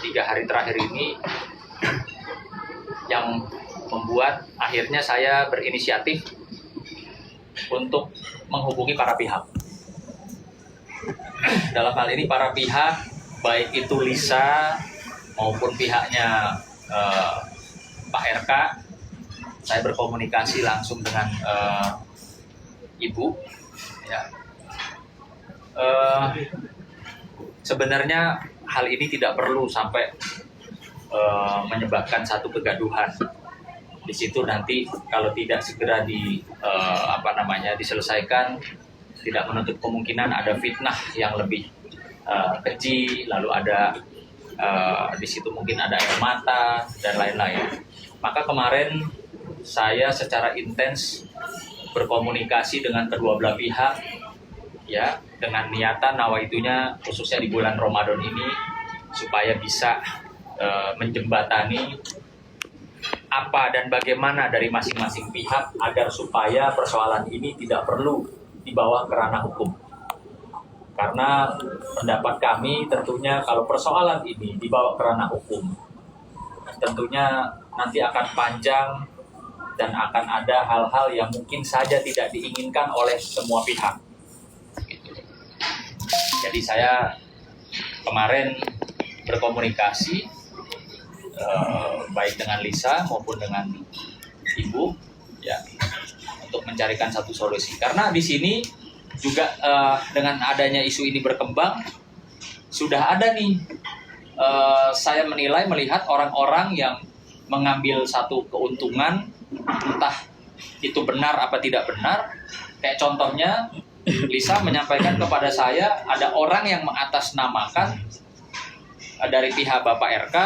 3 hari terakhir ini yang membuat akhirnya saya berinisiatif untuk menghubungi para pihak. Dalam hal ini para pihak, baik itu Lisa maupun pihaknya Pak RK, saya berkomunikasi langsung dengan Ibu. Ya. Sebenarnya hal ini tidak perlu sampai menyebabkan satu kegaduhan. Di situ nanti kalau tidak segera diselesaikan, tidak menutup kemungkinan ada fitnah yang lebih keji, lalu ada di situ mungkin ada air mata dan lain-lain. Maka kemarin saya secara intens berkomunikasi dengan kedua belah pihak, ya, dengan niatan nawaitunya khususnya di bulan Ramadan ini supaya bisa menjembatani apa dan bagaimana dari masing-masing pihak agar supaya persoalan ini tidak perlu dibawa ke ranah hukum. Karena pendapat kami tentunya kalau persoalan ini dibawa ke ranah hukum, tentunya nanti akan panjang dan akan ada hal-hal yang mungkin saja tidak diinginkan oleh semua pihak. Jadi saya kemarin berkomunikasi baik dengan Lisa maupun dengan Ibu, ya, untuk mencarikan satu solusi. Karena di sini juga dengan adanya isu ini berkembang, sudah ada nih saya melihat orang-orang yang mengambil satu keuntungan, entah itu benar apa tidak benar. Kayak contohnya Lisa menyampaikan kepada saya ada orang yang mengatasnamakan dari pihak Bapak RK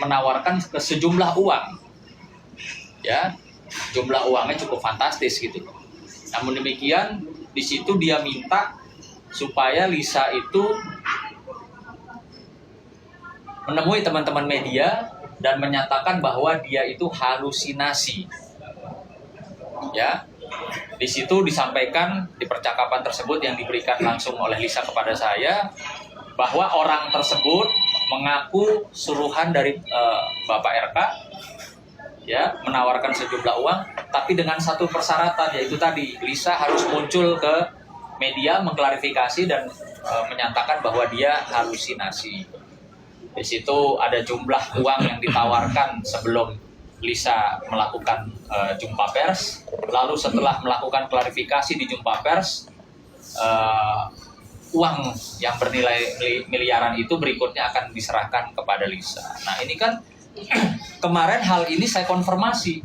menawarkan ke sejumlah uang, ya, jumlah uangnya cukup fantastis gitu. Namun demikian di situ dia minta supaya Lisa itu menemui teman-teman media dan menyatakan bahwa dia itu halusinasi, ya. Di situ disampaikan di percakapan tersebut yang diberikan langsung oleh Lisa kepada saya bahwa orang tersebut mengaku suruhan dari Bapak RK, ya, menawarkan sejumlah uang, tapi dengan satu persyaratan, yaitu tadi Lisa harus muncul ke media mengklarifikasi dan menyatakan bahwa dia halusinasi. Di situ ada jumlah uang yang ditawarkan sebelum Lisa melakukan jumpa pers, lalu setelah melakukan klarifikasi di jumpa pers, uang yang bernilai miliaran itu berikutnya akan diserahkan kepada Lisa. Nah ini kan kemarin hal ini saya konfirmasi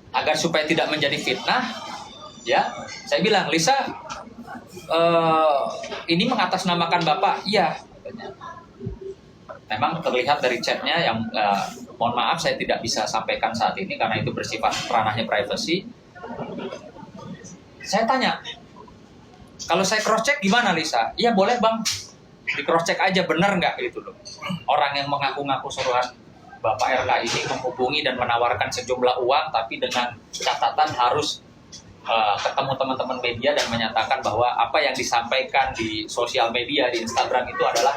agar supaya tidak menjadi fitnah, ya. Saya bilang, Lisa, ini mengatasnamakan Bapak, iya. Memang terlihat dari chatnya yang mohon maaf saya tidak bisa sampaikan saat ini karena itu bersifat ranahnya privasi. Saya tanya, kalau saya cross check gimana Lisa? Iya boleh bang, di cross check aja benar nggak gitu loh. Orang yang mengaku-ngaku suruhan Bapak RK ini menghubungi dan menawarkan sejumlah uang, tapi dengan catatan harus ketemu teman-teman media dan menyatakan bahwa apa yang disampaikan di sosial media, di Instagram itu adalah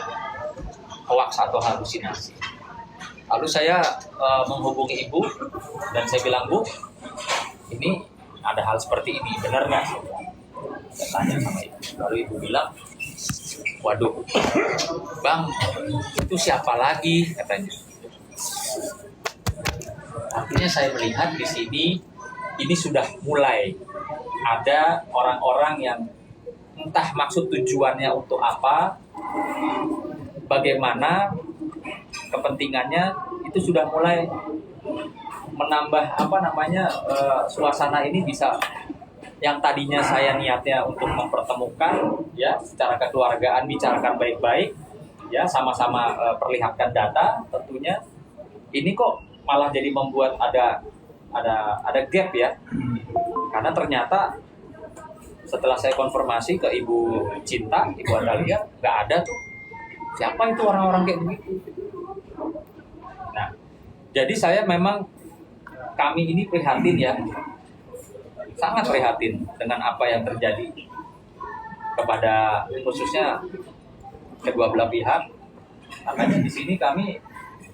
hoax atau halusinasi. Lalu saya menghubungi Ibu dan saya bilang, Bu, ini ada hal seperti ini, benar nggak? Saya tanya sama Ibu. Lalu Ibu bilang, waduh, Bang, itu siapa lagi? Katanya. Artinya saya melihat di sini, ini sudah mulai ada orang-orang yang entah maksud tujuannya untuk apa, bagaimana kepentingannya, itu sudah mulai menambah suasana ini bisa yang tadinya saya niatnya untuk mempertemukan, ya, secara kekeluargaan bicarakan baik-baik, ya, sama-sama perlihatkan data tentunya, ini kok malah jadi membuat ada gap, ya. Karena ternyata setelah saya konfirmasi ke Ibu Cinta, Ibu Adalia, nggak ada tuh. Siapa itu orang-orang kayak begitu? Nah, jadi kami ini prihatin, ya, sangat prihatin dengan apa yang terjadi kepada khususnya kedua belah pihak, Makanya di sini kami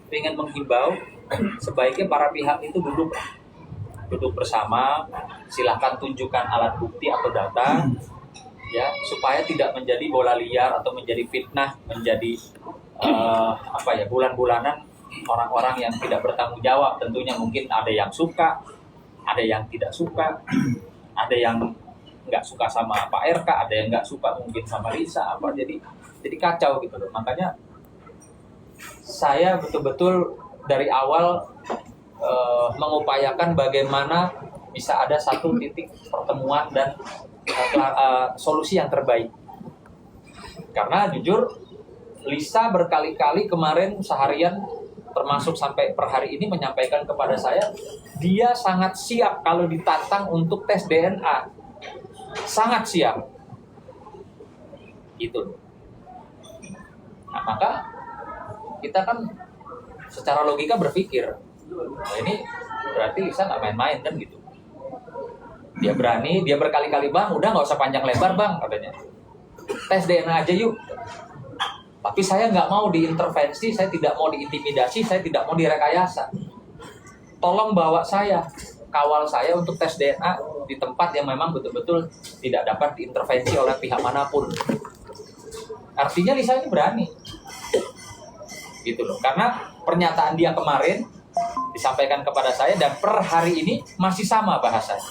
ingin menghimbau sebaiknya para pihak itu duduk bersama, silahkan tunjukkan alat bukti atau data, ya, supaya tidak menjadi bola liar atau menjadi fitnah, menjadi bulan-bulanan orang-orang yang tidak bertanggung jawab. Tentunya mungkin ada yang suka, ada yang tidak suka, ada yang nggak suka sama Pak RK, ada yang nggak suka mungkin sama Risa, jadi kacau gitu loh. Makanya saya betul-betul dari awal mengupayakan bagaimana bisa ada satu titik pertemuan dan solusi yang terbaik. Karena jujur Lisa berkali-kali kemarin seharian termasuk sampai per hari ini menyampaikan kepada saya dia sangat siap kalau ditantang untuk tes DNA. Sangat siap. Gitu. Nah, maka kita kan secara logika berpikir, nah ini berarti Lisa nggak main-main kan gitu. Dia berani, dia berkali-kali, bang, udah nggak usah panjang lebar bang, katanya. Tes DNA aja yuk. Tapi saya nggak mau diintervensi, saya tidak mau diintimidasi, saya tidak mau direkayasa. Tolong bawa saya, kawal saya untuk tes DNA di tempat yang memang betul-betul tidak dapat diintervensi oleh pihak manapun. Artinya Lisa ini berani. Gitu loh. Karena pernyataan dia kemarin disampaikan kepada saya dan per hari ini masih sama bahasanya.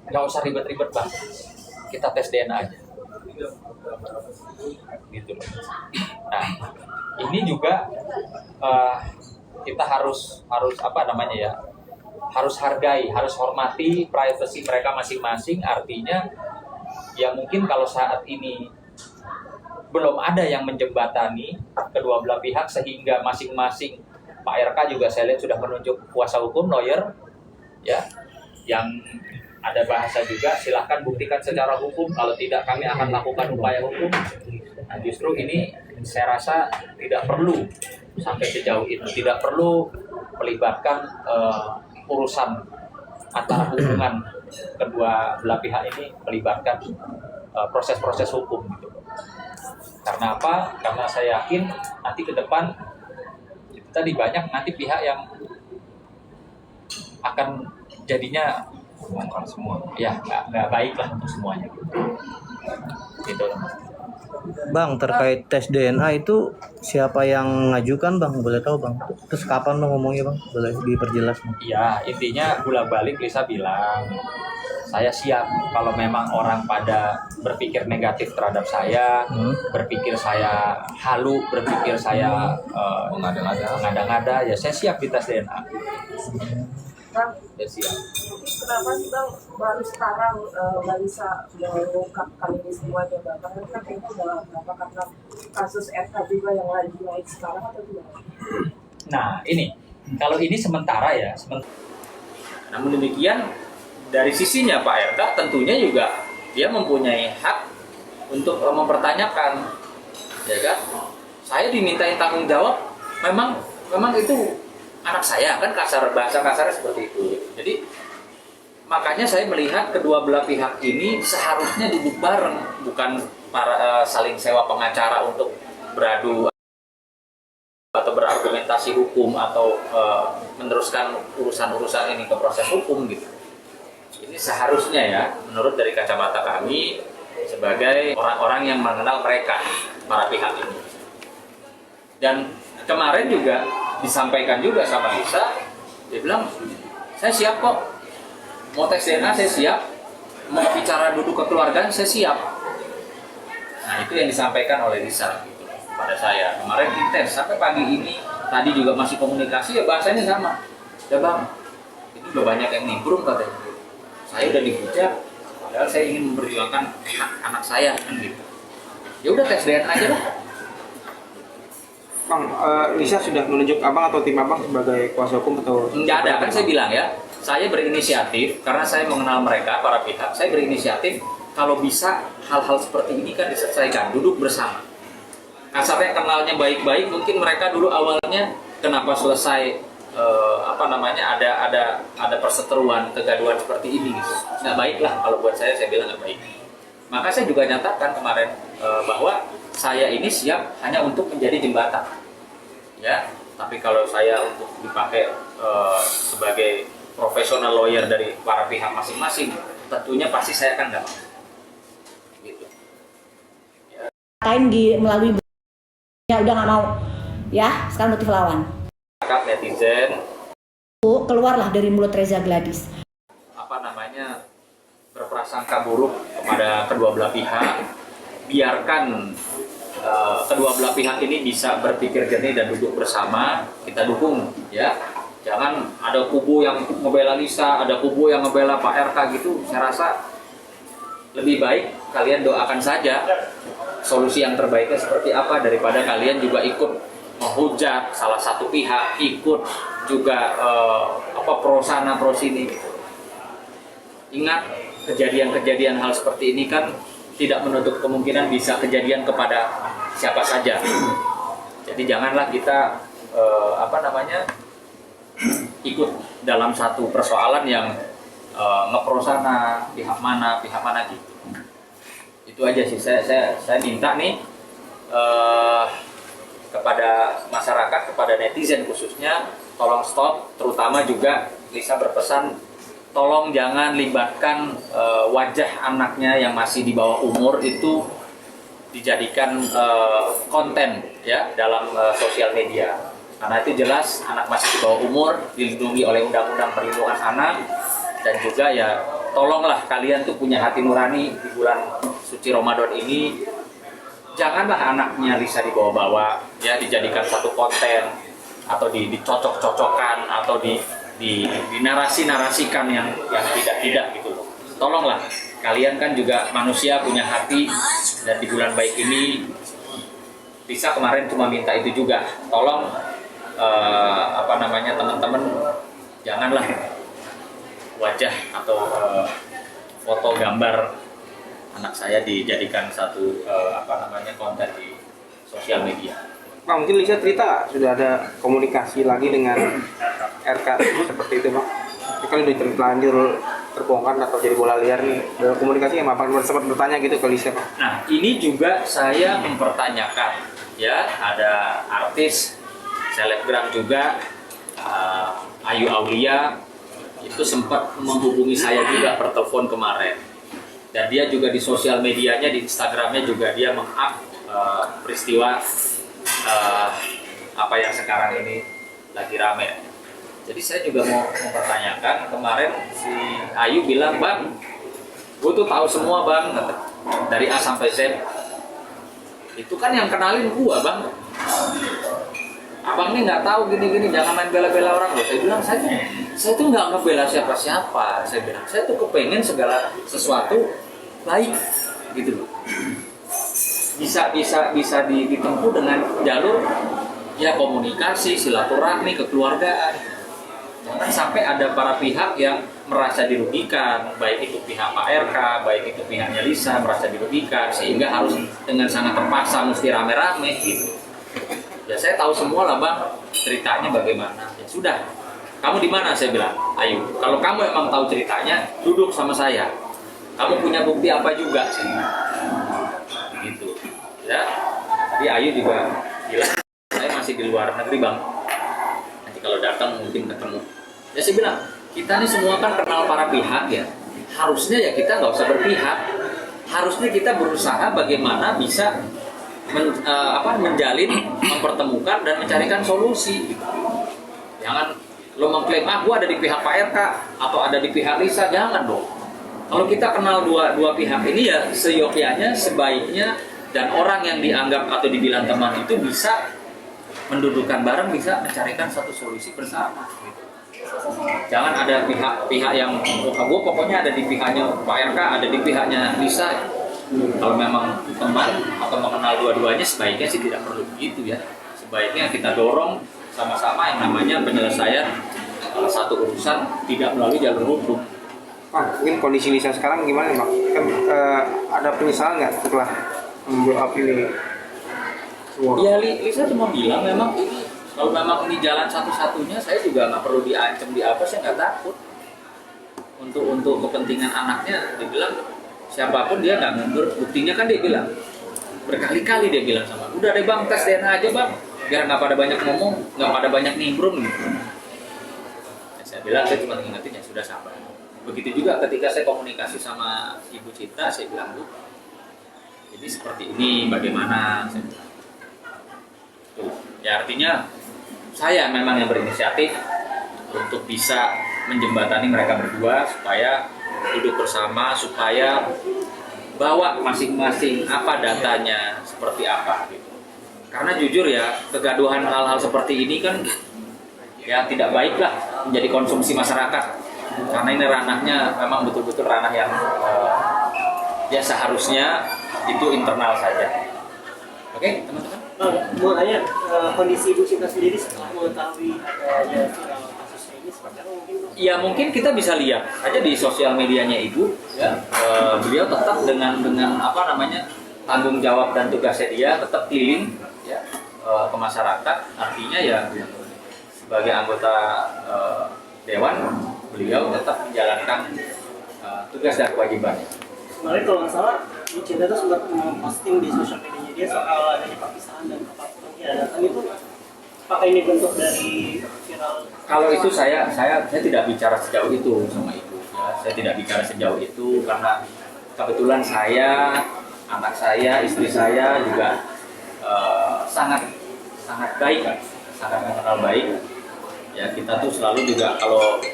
Nggak usah ribet-ribet bang, kita tes DNA aja. Gitu loh. Nah, ini juga kita harus harus hargai, harus hormati privasi mereka masing-masing. Artinya ya mungkin kalau saat ini belum ada yang menjembatani kedua belah pihak sehingga masing-masing, Pak RK juga saya lihat sudah menunjuk kuasa hukum, lawyer, ya, yang ada bahasa juga, silahkan buktikan secara hukum, kalau tidak kami akan lakukan upaya hukum. Nah, justru ini saya rasa tidak perlu sampai sejauh itu, tidak perlu melibatkan urusan antara hubungan kedua belah pihak ini, melibatkan proses-proses hukum gitu. Karena apa? Karena saya yakin nanti ke depan itu tadi banyak nanti pihak yang akan jadinya semua, ya nggak baik lah untuk semuanya gitu. Bang, terkait tes DNA itu siapa yang ngajukan bang? Boleh tahu bang? Terus kapan lo ngomongnya bang? Boleh diperjelas bang? Iya, intinya bolak-balik Lisa bilang saya siap kalau memang orang pada berpikir negatif terhadap saya, berpikir saya halu, berpikir saya mengada-ngada, ya saya siap di tes DNA. Bang, Ya siap. kenapa sih bang baru sekarang Mbak Lisa mengungkapkan ini semuanya bang? Karena kan itu udah lama, karena kasus RK juga yang lagi naik sekarang atau gimana? Nah ini, kalau ini sementara ya. Namun demikian dari sisinya Pak RK tentunya juga dia mempunyai hak untuk mempertanyakan, ya kan? Saya dimintain tanggung jawab, memang itu anak saya kan, bahasa kasarnya seperti itu. Jadi makanya saya melihat kedua belah pihak ini seharusnya duduk bareng, bukan saling sewa pengacara untuk beradu atau berargumentasi hukum atau meneruskan urusan-urusan ini ke proses hukum gitu. Ini seharusnya ya, menurut dari kacamata kami sebagai orang-orang yang mengenal mereka, para pihak ini. Dan kemarin juga disampaikan juga sama Lisa, dia bilang, saya siap kok, mau tes DNA saya siap, mau bicara duduk kekeluargaan saya siap. Nah itu yang disampaikan oleh Lisa gitu, pada saya. Kemarin intens sampai pagi ini, tadi juga masih komunikasi, ya bahasanya sama. Ya bang, ini udah banyak yang nimbrung katanya. Saya udah dihujat, padahal saya ingin memperjuangkan hak anak saya kan gitu. Ya udah tes DNA aja lah. Bang, Lisa sudah menunjuk abang atau tim abang sebagai kuasa hukum atau? Enggak ada, kan saya bilang ya, saya berinisiatif karena saya mengenal mereka, para pihak. Saya berinisiatif kalau bisa hal-hal seperti ini kan diselesaikan, duduk bersama. Kasarnya kenalnya baik-baik, mungkin mereka dulu awalnya kenapa selesai ada perseteruan, kegaduhan seperti ini. Nggak baik lah kalau buat saya bilang nggak baik. Maka saya juga nyatakan kemarin bahwa saya ini siap hanya untuk menjadi jembatan, ya. Tapi kalau saya untuk dipakai sebagai profesional lawyer dari para pihak masing-masing, tentunya pasti saya akan nggak mau. Gitu. Kain di melalui ya udah nggak mau, ya sekarang motif lawan. Netizen Keluarlah dari mulut Reza Gladys. apa namanya berprasangka buruk kepada kedua belah pihak. Biarkan kedua belah pihak ini bisa berpikir jernih dan duduk bersama, kita dukung, ya. Jangan ada kubu yang ngebela Lisa, ada kubu yang ngebela Pak RK gitu. Saya rasa lebih baik kalian doakan saja solusi yang terbaiknya seperti apa, daripada kalian juga ikut menghujat salah satu pihak, ikut juga pro sana pro sini. Ingat, kejadian-kejadian hal seperti ini kan tidak menutup kemungkinan bisa kejadian kepada siapa saja. Jadi janganlah kita ikut dalam satu persoalan yang ngepro sana pihak mana gitu. Itu aja sih, saya minta nih kepada masyarakat, kepada netizen khususnya, tolong stop. Terutama juga Lisa berpesan, tolong jangan libatkan wajah anaknya yang masih di bawah umur itu dijadikan konten, ya, dalam sosial media. Karena itu jelas anak masih di bawah umur, dilindungi oleh Undang-Undang Perlindungan Anak. Dan juga ya tolonglah kalian tuh punya hati nurani di bulan suci Ramadan ini. Janganlah anaknya Lisa dibawa-bawa, ya, dijadikan satu konten atau dicocok-cocokkan atau dinarasi-narasikan yang tidak gitu loh. Tolonglah, kalian kan juga manusia, punya hati, dan di bulan baik ini Lisa kemarin cuma minta itu juga. Tolong teman-teman, janganlah wajah atau foto gambar anak saya dijadikan satu konten di sosial media. Bang, mungkin Lisa cerita nggak sudah ada komunikasi lagi dengan RK seperti itu, Bang? Ini kan udah terlanjur terbongkar atau jadi bola liar nih. Ada komunikasi yang Bang sempat bertanya gitu ke Lisa, Bang? Nah, ini juga saya mempertanyakan, ya, ada artis selebgram juga, Ayu Aulia, itu sempat menghubungi saya juga per telepon kemarin. Dan dia juga di sosial medianya, di Instagramnya juga dia meng-up peristiwa apa yang sekarang ini lagi rame. Jadi saya juga mau mempertanyakan, kemarin si Ayu bilang, "Bang, gue tuh tahu semua, Bang, dari A sampai Z." Itu kan yang kenalin gua, Bang. Abang ini nggak tahu gini-gini, jangan main bela-bela orang loh. Saya bilang, saya tuh nggak ngebela siapa-siapa. Saya bilang, saya tuh kepengen segala sesuatu baik, gitu loh. Bisa ditempuh dengan jalur ya komunikasi, silaturahmi, kekeluargaan. Jangan sampai ada para pihak yang merasa dirugikan, baik itu pihak Pak RK, baik itu pihaknya Lisa merasa dirugikan, sehingga harus dengan sangat terpaksa mesti rame-rame gitu. Ya saya tahu semua lah, Bang, ceritanya bagaimana. Ya sudah, kamu di mana? Saya bilang, Ayu, kalau kamu emang tahu ceritanya, duduk sama saya. Kamu punya bukti apa juga sih? Gitu. Ya, jadi Ayu juga bilang, saya masih di luar negeri, Bang. Nanti kalau datang mungkin ketemu. Ya saya bilang, kita nih semua kan kenal para pihak ya. Harusnya ya kita nggak usah berpihak. Harusnya kita berusaha bagaimana bisa menjalin, mempertemukan dan mencarikan solusi. Jangan lo mengklaim gua ada di pihak Pak RK atau ada di pihak Lisa, jangan dong. Kalau kita kenal dua pihak ini ya seyogyanya, sebaiknya, dan orang yang dianggap atau dibilang teman itu bisa mendudukan bareng, bisa mencarikan satu solusi bersama. Jangan ada pihak yang gue pokoknya ada di pihaknya Pak RK, ada di pihaknya Lisa. Kalau memang teman atau mengenal dua-duanya, sebaiknya sih tidak perlu begitu ya. Sebaiknya kita dorong sama-sama yang namanya penyelesaian satu urusan tidak melalui jalur hukum. Bang, mungkin kondisi Lisa sekarang gimana, Bang? Kan ada penyesalan nggak setelah blow up ini semua? Ya Lisa cuma bilang memang ini, kalau memang ini jalan satu-satunya, saya juga nggak perlu diancam di apa, saya nggak takut. Untuk kepentingan anaknya, dia bilang siapapun dia nggak mundur. Buktinya kan dia bilang berkali-kali dia bilang sama, udah deh bang, tes DNA aja bang, biar nggak pada banyak ngomong, nggak pada banyak nimbrung gitu. Ya, saya bilang saya cuma ingetin ya sudah sabar. Begitu juga ketika saya komunikasi sama Ibu Citra, saya bilang Bu, jadi seperti ini bagaimana? Saya bilang. Tuh, ya artinya saya memang yang berinisiatif untuk bisa menjembatani mereka berdua supaya duduk bersama, supaya bawa masing-masing apa datanya seperti apa gitu. Karena jujur ya, kegaduhan hal-hal seperti ini kan ya tidak baik lah menjadi konsumsi masyarakat. Karena ini ranahnya memang betul-betul ranah yang ya seharusnya itu internal saja. Oke, teman-teman. Bang, mau tanya kondisi Ibu Citra sendiri setelah mengetahui ada viral kasusnya ini seperti apa mungkin? Ya mungkin kita bisa lihat aja di sosial medianya Ibu, ya beliau tetap dengan apa namanya tanggung jawab dan tugasnya dia tetap keliling ya ke masyarakat. Artinya ya sebagai anggota dewan beliau tetap menjalankan tugas dan kewajibannya. Kemarin kalau nggak salah Ibu Citra itu sempat memposting di sosial medianya dia soal adanya perpisahan dan apapun yang datang itu, apakah ini bentuk dari viral? Kalau itu saya tidak bicara sejauh itu sama Ibu. Ya. Saya tidak bicara sejauh itu karena kebetulan saya, anak saya, istri saya juga sangat baik, sangat mengenal baik. Ya kita tuh selalu juga kalau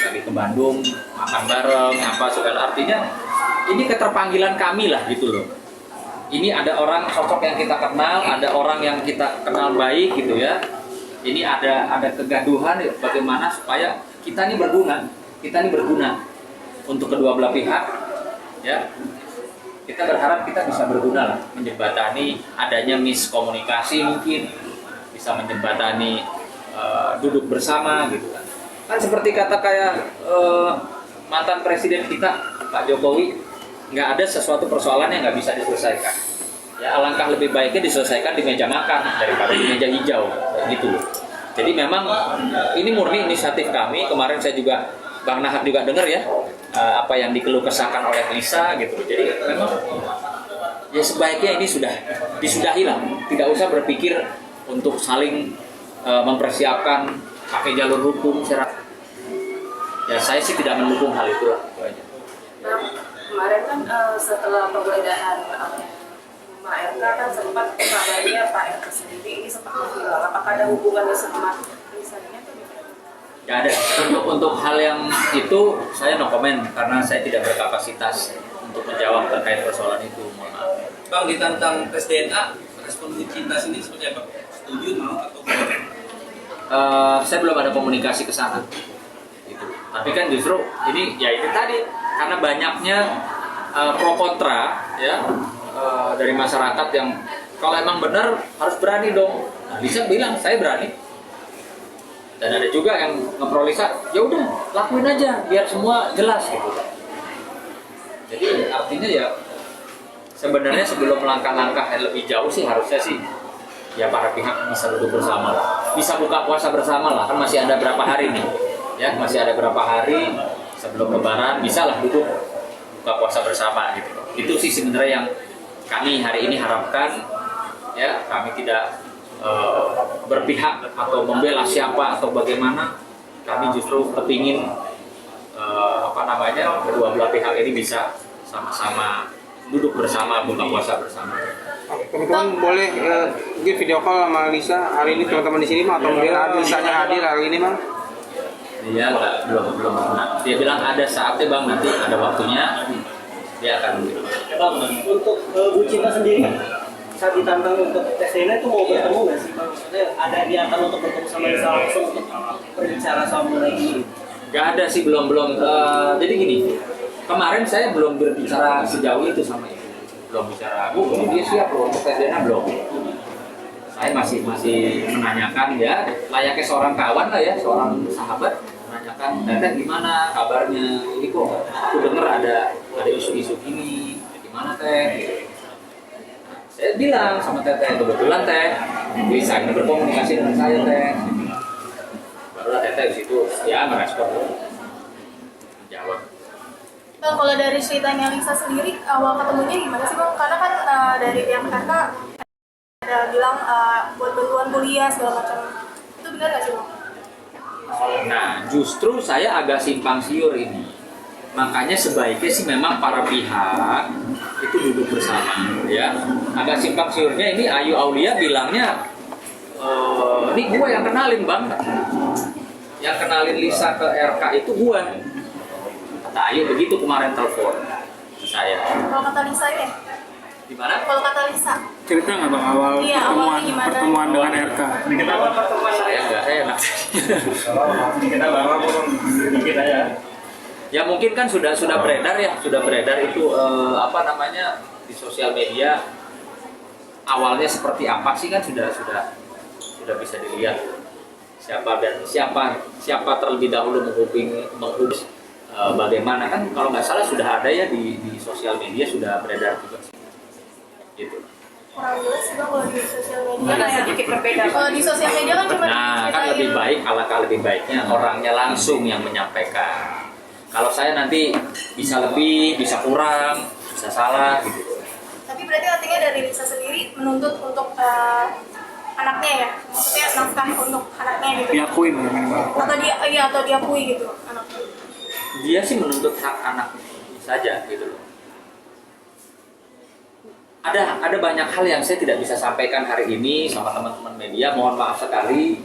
lagi ke Bandung makan bareng apa segala, artinya ini keterpanggilan kami lah gitu loh. Ini ada orang sosok yang kita kenal, ada orang yang kita kenal baik gitu ya. Ini ada kegaduhan bagaimana supaya kita ini berguna untuk kedua belah pihak ya. Kita berharap kita bisa berguna lah menjembatani adanya miskomunikasi, mungkin bisa menjembatani duduk bersama gitu kan. Kan seperti kata kayak mantan presiden kita Pak Jokowi, nggak ada sesuatu persoalan yang nggak bisa diselesaikan. Ya alangkah lebih baiknya diselesaikan di meja makan daripada di meja hijau gitu. Jadi memang ini murni inisiatif kami. Kemarin saya juga Bang Nahar juga dengar ya apa yang dikeluh kesahkan oleh Lisa gitu. Jadi memang ya sebaiknya ini sudah disudahi lah. Tidak usah berpikir untuk saling mempersiapkan pakai jalur hukum. Ya saya sih tidak mendukung hal itu lah. Nah, kemarin kan setelah penggeledahan Mbak RK kan sempat kabarnya Pak RK sendiri ini sempat menghilang. Apakah ada hubungannya sama misalnya atau gimana? Ya ada. Untuk hal yang itu saya no comment karena saya tidak berkapasitas untuk menjawab terkait persoalan itu. Mohon maaf. Bang, ditantang tes DNA, respon Bu Citra sini seperti apa? Setuju, mau atau tidak? Saya belum ada komunikasi ke sana. Gitu. Tapi kan justru ini ya itu tadi karena banyaknya pro kontra ya dari masyarakat yang kalau emang benar harus berani dong. Nah, Lisa bilang saya berani. Dan ada juga yang ngepro Lisa, ya udah lakuin aja biar semua jelas gitu. Jadi artinya ya sebenarnya sebelum langkah-langkah yang lebih jauh sih harusnya sih ya para pihak bisa duduk bersama lah, bisa buka puasa bersama lah, kan masih ada berapa hari nih ya, masih ada berapa hari sebelum lebaran, bisa lah duduk buka puasa bersama gitu. Itu sih sebenarnya yang kami hari ini harapkan ya. Kami tidak berpihak atau membela siapa atau bagaimana. Kami justru kepingin kedua belah pihak ini bisa sama-sama duduk bersama, buka puasa bersama. Teman-teman boleh mungkin video call sama Lisa hari ini, teman-teman di sini mah, atau mungkin Lisanya hadir hari ini Bang? Dia belum pernah. Dia bilang ada saatnya Bang, nanti ada waktunya dia akan. Bang, untuk Bu Citra sendiri saat ditantang untuk tes DNA itu mau bertemu nggak sih Bang? Maksudnya ada niatan untuk bertemu sama Lisa langsung untuk berbicara sama lagi? Gak ada sih, belum. Jadi gini, kemarin saya belum berbicara sejauh itu sama ibu. Belum bicara, dia siap loh untuk tes DNA belum. Saya masih menanyakan ya, layaknya seorang kawan lah ya, seorang sahabat, menanyakan Teteh gimana kabarnya, ini kok aku dengar ada isu-isu gini, gimana Teh? Saya bilang sama Teteh, kebetulan Teh bisa berkomunikasi dengan saya Teh. Barulah Teteh di situ ya merespon, menjawab. Bang, kalau dari ceritanya Lisa sendiri, awal ketemunya gimana sih Bang? Karena kan dari pihak RK ada bilang buat bantuan kuliah segala macam. Itu benar nggak sih Bang? Nah, justru saya agak simpang siur ini. Makanya sebaiknya sih memang para pihak itu duduk bersama, ya. Agak simpang siurnya ini Ayu Aulia bilangnya, ini gue yang kenalin bang, yang kenalin Lisa ke RK itu gue. Kata Ayu begitu kemarin telepon ke saya. Kalau kata Lisa ya? Gimana? Kalau kata Lisa? Cerita nggak bang awal Iya, awalnya gimana? pertemuan dengan RK? Saya nggak enak. Ya mungkin kan sudah beredar ya, sudah beredar itu apa namanya di sosial media. Awalnya seperti apa sih kan sudah bisa dilihat siapa terlebih dahulu menghubungi bagaimana kan kalau nggak salah sudah ada ya di sosial media sudah beredar juga gitu. Kurang jelas sih Bang kalau di sosial media. Ada sedikit berbeda. Kalau di sosial media kan cuma Nah kan lebih baik alangkah lebih baiknya orangnya langsung yang menyampaikan. Kalau saya nanti bisa lebih, bisa kurang, bisa salah gitu. Tapi berarti artinya dari Lisa sendiri menuntut untuk anaknya ya, maksudnya nafkah untuk anaknya gitu. Diakuin ya minimal. Atau diakui gitu anaknya. Dia sih menuntut hak anak saja gitu loh. Ada banyak hal yang saya tidak bisa sampaikan hari ini sama teman-teman media, mohon maaf sekali.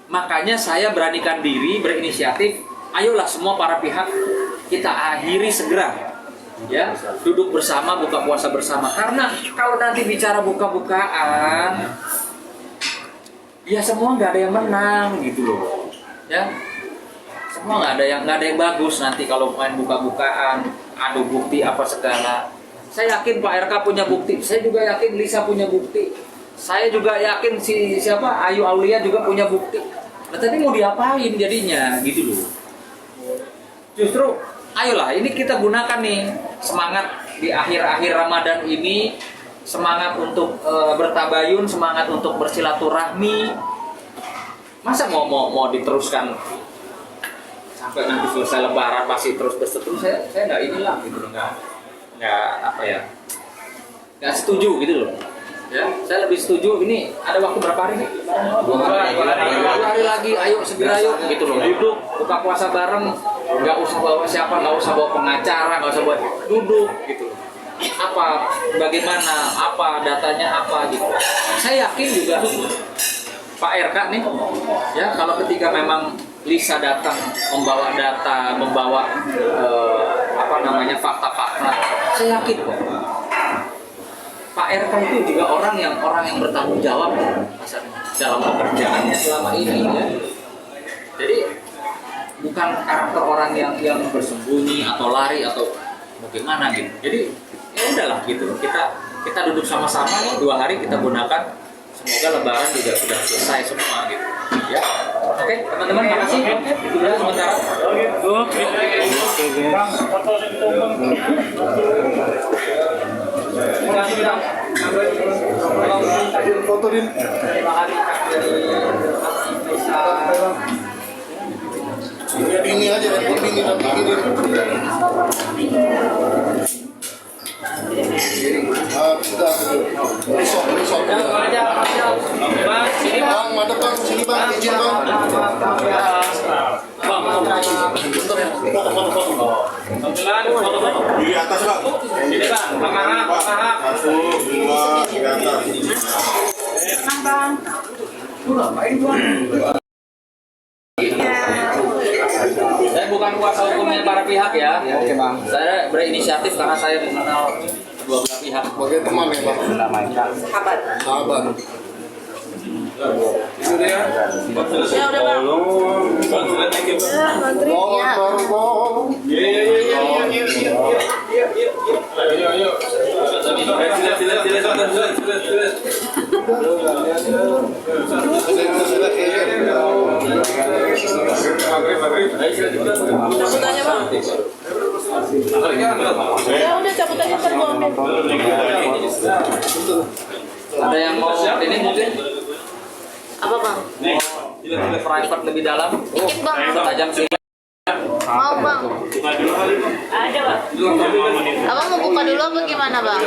Makanya saya beranikan diri, berinisiatif. Ayolah semua para pihak kita akhiri segera, ya duduk bersama buka puasa bersama. Karena kalau nanti bicara buka-bukaan, ya semua nggak ada yang menang gitu loh, ya semua nggak ada yang bagus nanti kalau main buka-bukaan, adu bukti apa segala. Saya yakin Pak RK punya bukti, saya juga yakin Lisa punya bukti, saya juga yakin siapa Ayu Aulia juga punya bukti. Nah tapi mau diapain jadinya gitu loh. Justru ayolah ini kita gunakan nih semangat di akhir-akhir Ramadan ini, semangat untuk bertabayun, semangat untuk bersilaturahmi. Masa mau diteruskan sampai nanti selesai Lebaran masih terus berseteru? Saya nggak inilah gitu loh, nggak apa ya, nggak setuju gitu loh. Ya, saya lebih setuju ini ada waktu berapa hari nih? 2 hari lagi, ayo segera yuk gitu loh. Duduk buka puasa bareng, nggak usah bawa siapa, nggak usah bawa pengacara, nggak usah bawa, duduk gitu loh. Apa, bagaimana, apa datanya apa gitu. Saya yakin juga Pak RK nih, ya kalau ketika memang Lisa datang membawa data, membawa fakta-fakta, saya yakin kok. Pak RK itu juga orang yang bertanggung jawab dalam pekerjaannya selama ini ya. Jadi bukan karakter orang yang bersembunyi atau lari atau bagaimana gitu. Jadi ya udahlah gitu. Kita duduk sama-sama nih 2 hari kita gunakan. Semoga Lebaran juga sudah selesai semua gitu. Ya. Oke, teman-teman makasih. Itu dulu sementara. Foto din. Ini aja, ini nanti kirim. Sudah. Risok. Bang, madep bang, sini bang, izin bang. Di atas bang. Ini bang, Satu, 2, di atas. Bang. Saya bukan kuasa hukumnya para pihak ya. Oke bang. Saya berinisiatif karena saya mengenal kedua belah pihak. Sebagai teman ya bang. Sahabat. Ya udah bang. Mantri ya. Cabutannya bang. Ya udah cabutannya ntar gua ambil. Ada yang mau ini mungkin Apa bang? private lebih dalam? Dikit bang. Tajam sini. Mau bang? Ada bang. Abang mau buka dulu apa gimana bang?